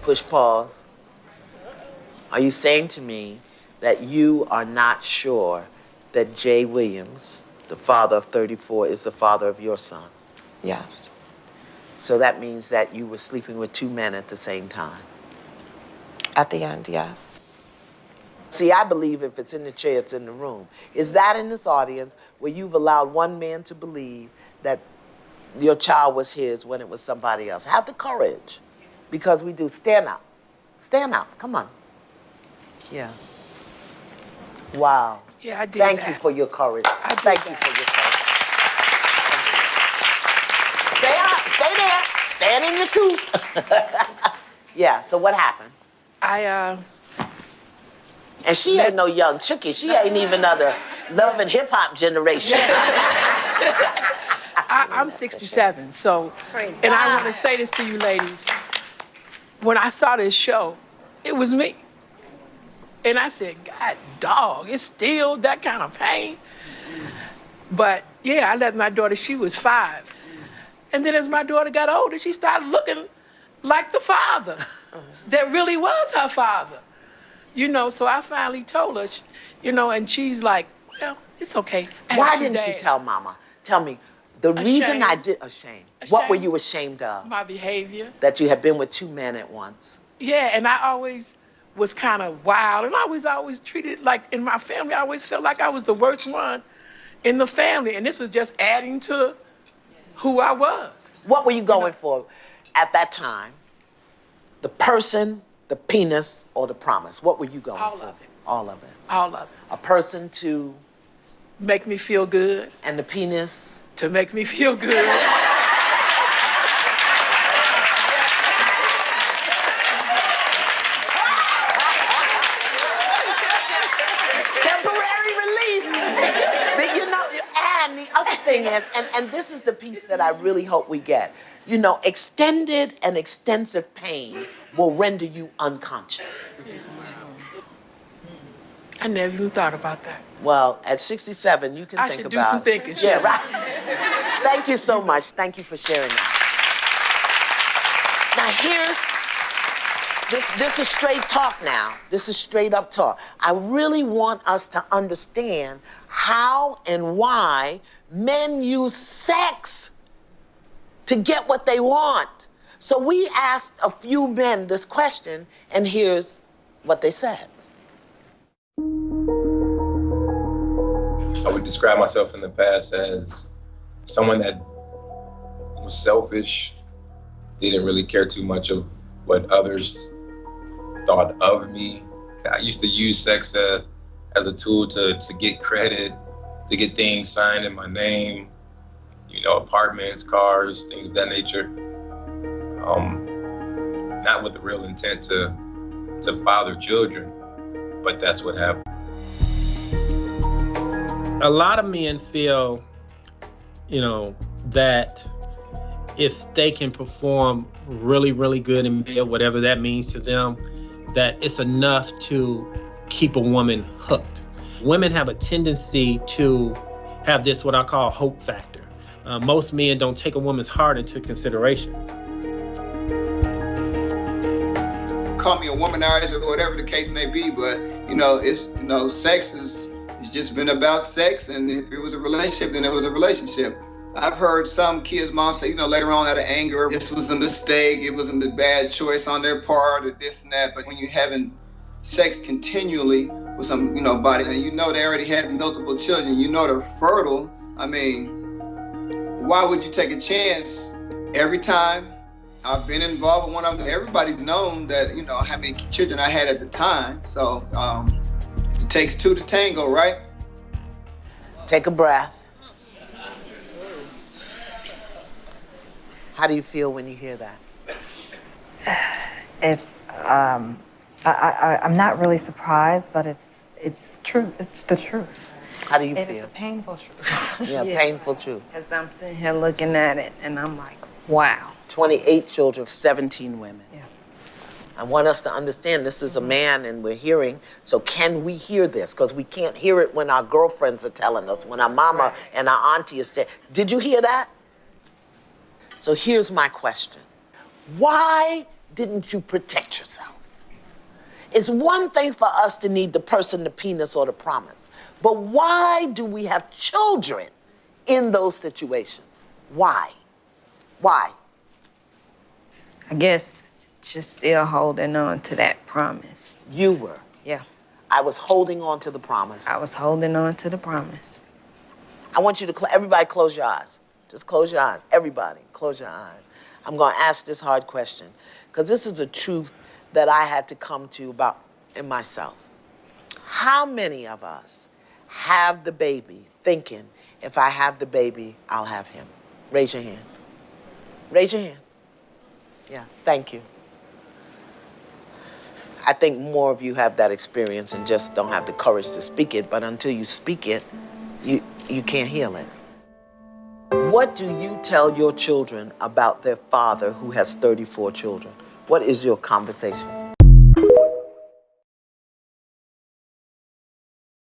Push pause. Are you saying to me that you are not sure that Jay Williams, the father of 34, is the father of your son? Yes. So that means that you were sleeping with two men at the same time? At the end, yes. See, I believe if it's in the chair, it's in the room. Is that in this audience where you've allowed one man to believe that your child was his when it was somebody else? Have the courage, because we do. Stand up. Stand up. Come on. Yeah. Wow. Yeah, I did Thank that. you for your courage. I did Thank you that. for your courage. Stay up. Stay there. Stand in your truth. Yeah, so what happened? And she ain't no young chookie. She ain't even of the love and hip hop generation. I'm 67, so, and I want to say this to you ladies. When I saw this show, it was me. And I said, God, dog, it's still that kind of pain. But yeah, I let my daughter, she was 5. And then as my daughter got older, she started looking like the father that really was her father. You know, so I finally told her, you know, and she's like, well, it's okay. Why didn't you tell Mama? Tell me, the reason I did, ashamed. What were you ashamed of? My behavior. That you had been with 2 men at once. Yeah, and I always was kind of wild, and I was always treated like, in my family, I always felt like I was the worst one in the family, and this was just adding to who I was. What were you going for at that time? The person, the penis, or the promise? What were you going for? All of it. All of it. All of it. A person to make me feel good. And the penis to make me feel good. Temporary relief. But you know, and the other thing is, and this is the piece that I really hope we get, you know, extended and extensive pain will render you unconscious. I never even thought about that. Well, at 67, you can think about it. I should do some thinking. Yeah, right. Thank you so much. Thank you for sharing that. Now this is straight talk now. This is straight up talk. I really want us to understand how and why men use sex to get what they want. So we asked a few men this question, and here's what they said. I would describe myself in the past as someone that was selfish, didn't really care too much of what others thought of me. I used to use sex as a tool to get credit, to get things signed in my name, you know, apartments, cars, things of that nature. Not with the real intent to father children, but that's what happened. A lot of men feel, you know, that if they can perform really, really good in bed, whatever that means to them, that it's enough to keep a woman hooked. Women have a tendency to have this, what I call hope factor. Most men don't take a woman's heart into consideration. Call me a womanizer or whatever the case may be, but you know, it's, you know, sex is, it's just been about sex, and if it was a relationship, then it was a relationship. I've heard some kids' moms say, you know, later on out of anger, this was a mistake, it wasn't a bad choice on their part, or this and that. But when you're having sex continually with some, you know, body, and you know they already had multiple children, you know they're fertile, I mean, why would you take a chance? Every time I've been involved with one of them, everybody's known that, you know, how many children I had at the time. So it takes 2 to tango, right? Take a breath. How do you feel when you hear that? It's, I'm not really surprised, but it's true. It's the truth. How do you feel? It is the painful truth. Yeah, painful truth. As I'm sitting here looking at it, and I'm like, wow. 28 children, 17 women. Yeah. I want us to understand this is a man and we're hearing, so can we hear this? Because we can't hear it when our girlfriends are telling us, when our mama and our auntie is saying, did you hear that? So here's my question. Why didn't you protect yourself? It's one thing for us to need the person, the penis, or the promise. But why do we have children in those situations? Why? Why? I guess just still holding on to that promise. You were. Yeah, I was holding on to the promise. I was holding on to the promise. I want you to, everybody close your eyes. Just close your eyes. Everybody, close your eyes. I'm going to ask this hard question because this is a truth that I had to come to about in myself. How many of us have the baby thinking, if I have the baby, I'll have him? Raise your hand. Raise your hand. Yeah, thank you. I think more of you have that experience and just don't have the courage to speak it, but until you speak it, you can't heal it. What do you tell your children about their father who has 34 children? What is your conversation?